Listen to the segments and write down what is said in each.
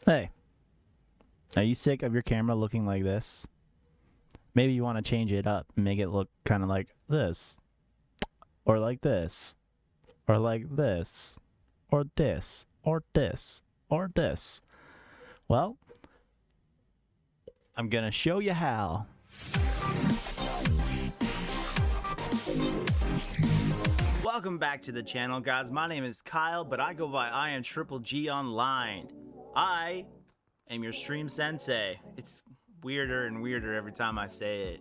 Hey, are you sick of your camera looking like this? Maybe you want to change it up and make it look kind of like this, or like this, or like this, or this, or this, or this. Well, I'm gonna show you how. Welcome back to the channel, guys. My name is Kyle, but I go by IAmTripleG online. I am your stream sensei. It's weirder and weirder every time I say it.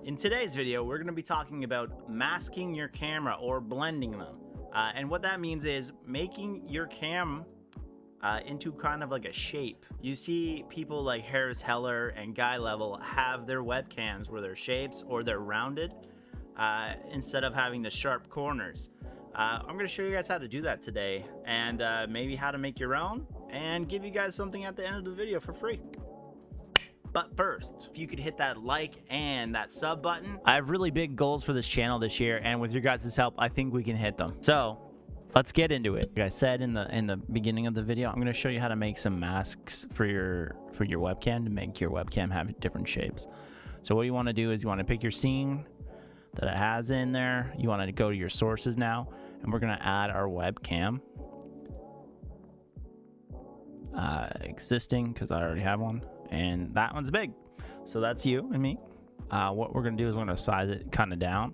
In today's video, we're going to be talking about masking your camera or blending them. And what that means is making your cam into kind of like a shape. You see people like Harris Heller and Guy Level have their webcams where they're shapes or they're rounded instead of having the sharp corners. I'm going to show you guys how to do that today, and maybe how to make your own, and give you guys something at the end of the video for free. But first, if you could hit that like and that sub button. I have really big goals for this channel this year, and with your guys' help, I think we can hit them. So let's get into it. Like I said in the beginning of the video, I'm going to show you how to make some masks for your webcam to make your webcam have different shapes. So what you want to do is you want to pick your scene that it has in there. You want to go to your sources now, and we're going to add our webcam existing, because I already have one, and that one's big, so that's you and me. What we're going to do is we're going to size it kind of down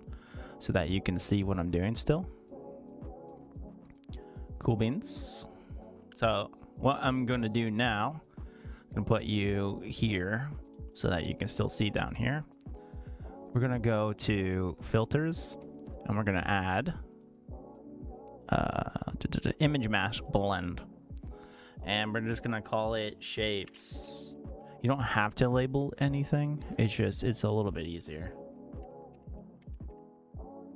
so that you can see what I'm doing still. Cool beans. So what I'm going to do now, I'm going to put you here so that you can still see down here. We're going to go to filters, and we're going to add image mask blend, and we're just going to call it shapes. You don't have to label anything, it's a little bit easier.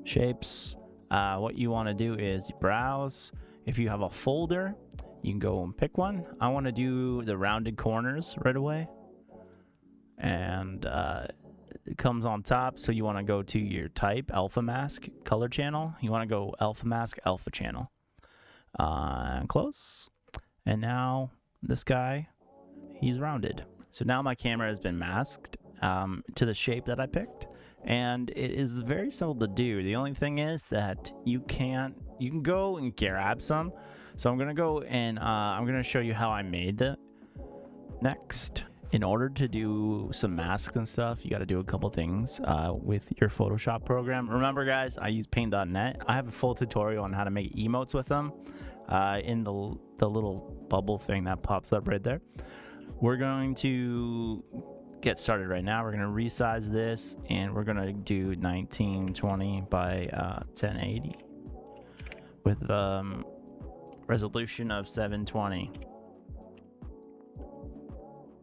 Shapes. What you want to do is browse. If you have a folder, you can go and pick one. I want to do the rounded corners right away, and it comes on top, so you want to go to your type alpha mask color channel. You want to go alpha mask alpha channel, and close. And now this guy, he's rounded. So now my camera has been masked to the shape that I picked, and it is very simple to do. The only thing is that you can go and grab some. So I'm gonna go and I'm gonna show you how I made it next. In order to do some masks and stuff, you got to do a couple things with your Photoshop program. Remember, guys, I use paint.net. I have a full tutorial on how to make emotes with them in the little bubble thing that pops up right there. We're going to get started right now. We're going to resize this, and we're going to do 1920 by 1080 with resolution of 720.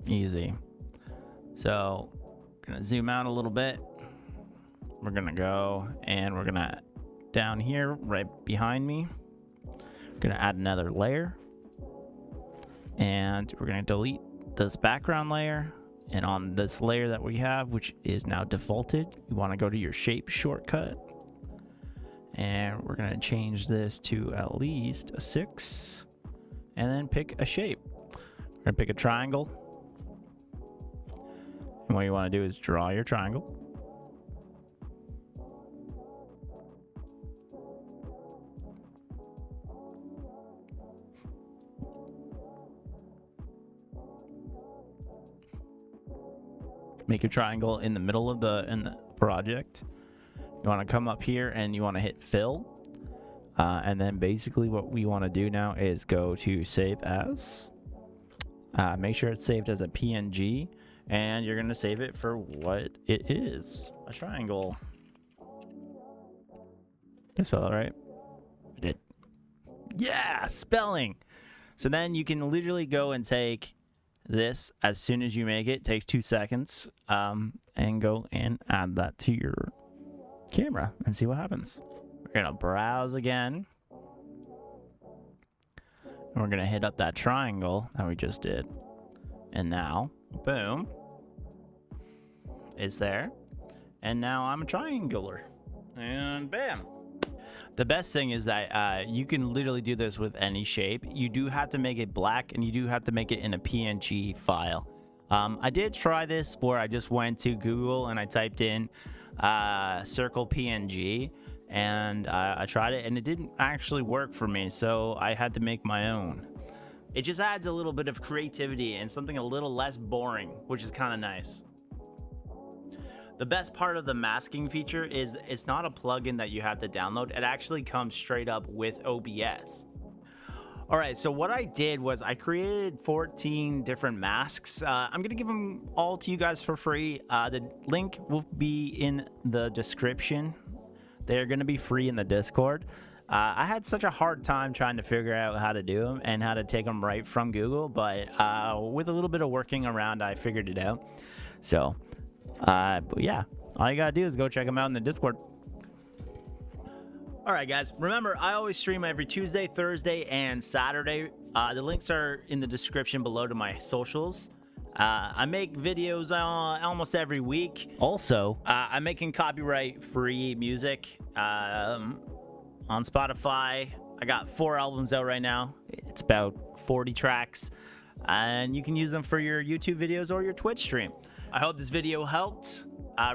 Easy. So we're gonna zoom out a little bit. We're gonna go and we're gonna down here right behind me, we're gonna add another layer, and we're gonna delete this background layer. And on this layer that we have, which is now defaulted, you want to go to your shape shortcut, and we're gonna change this to at least a 6, and then pick a shape. We're gonna pick a triangle. And what you want to do is draw your triangle. Make your triangle in the middle of the project. You want to come up here and you want to hit fill. And then basically what we want to do now is go to save as. Make sure it's saved as a PNG. And you're going to save it for what it is, a triangle. Did I spell that right? I did. Yeah, spelling. So then you can literally go and take this as soon as you make it. It takes 2 seconds, and go and add that to your camera and see what happens. We're going to browse again. And we're going to hit up that triangle that we just did. And now, boom, it's there. And now I'm a triangular. And bam. The best thing is that you can literally do this with any shape. You do have to make it black, and you do have to make it in a PNG file. I did try this where I just went to Google and I typed in circle PNG, and I tried it, and it didn't actually work for me, so I had to make my own. It just adds a little bit of creativity and something a little less boring, which is kind of nice. The best part of the masking feature is it's not a plugin that you have to download. It actually comes straight up with OBS. All right, so what I did was I created 14 different masks. I'm gonna give them all to you guys for free. The link will be in the description. They're gonna be free in the Discord. I had such a hard time trying to figure out how to do them and how to take them right from Google, but with a little bit of working around, I figured it out. So, but yeah, all you gotta do is go check them out in the Discord. All right, guys, remember, I always stream every Tuesday, Thursday, and Saturday. The links are in the description below to my socials. I make videos almost every week. Also, I'm making copyright-free music on Spotify. I got 4 albums out right now. It's about 40 tracks, and you can use them for your YouTube videos or your Twitch stream. I hope this video helped.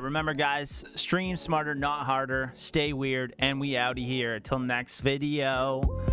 Remember, guys, stream smarter, not harder. Stay weird, and we outie here. Until next video.